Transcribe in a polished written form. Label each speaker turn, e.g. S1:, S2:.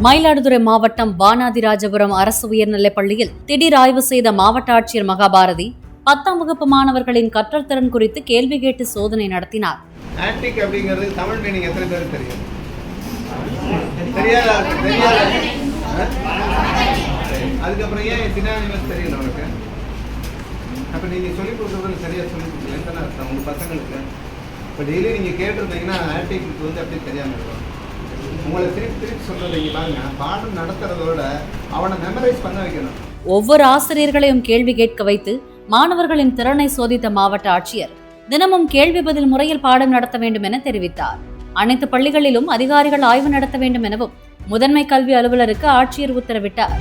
S1: மயிலாடுதுறை மாவட்டம் வானாதிராஜபுரம் அரசு உயர்நிலைப் பள்ளியில் திடீர் ஆய்வு செய்த மாவட்ட ஆட்சியர் மகாபாரதி 10ஆம் வகுப்பு மாணவர்களின் கற்றல் திறன் குறித்து கேள்வி கேட்டு சோதனை நடத்தினார்.
S2: ஆக்டிக் அப்படிங்கிறது தமிழ் மீனிங் எத்தனை பேர் தெரியும்? அதுக்கப்புறம் ஏன் சினானிமஸ் தெரியல உனக்கு? அப்போ நீங்கள் சொல்லிக் கொடுக்குறது சரியாக சொல்லிக் கொடுக்கலன்னு அர்த்தம் உங்கள் பசங்களுக்கு. இப்போ டெய்லி நீங்கள் கேட்டிருந்தீங்கன்னா ஆக்டிக்கு வந்து அப்படியே தெரியாமல் இருக்கும். உங்களை திருப்பி சொல்றது இங்கே பாருங்க, பாடம் நடத்துறதோட அவனை மெமரைஸ் பண்ண வைக்கணும்.
S1: ஒவ்வொரு ஆசிரியர்களையும் கேள்வி கேட்க வைத்து மாணவர்களின் திறனை சோதித்த மாவட்ட ஆட்சியர் தினமும் கேள்வி பதில் முறையில் பாடம் நடத்த வேண்டும் என தெரிவித்தார். அனைத்து பள்ளிகளிலும் அதிகாரிகள் ஆய்வு நடத்த வேண்டும் எனவும் முதன்மை கல்வி அலுவலருக்கு ஆட்சியர் உத்தரவிட்டார்.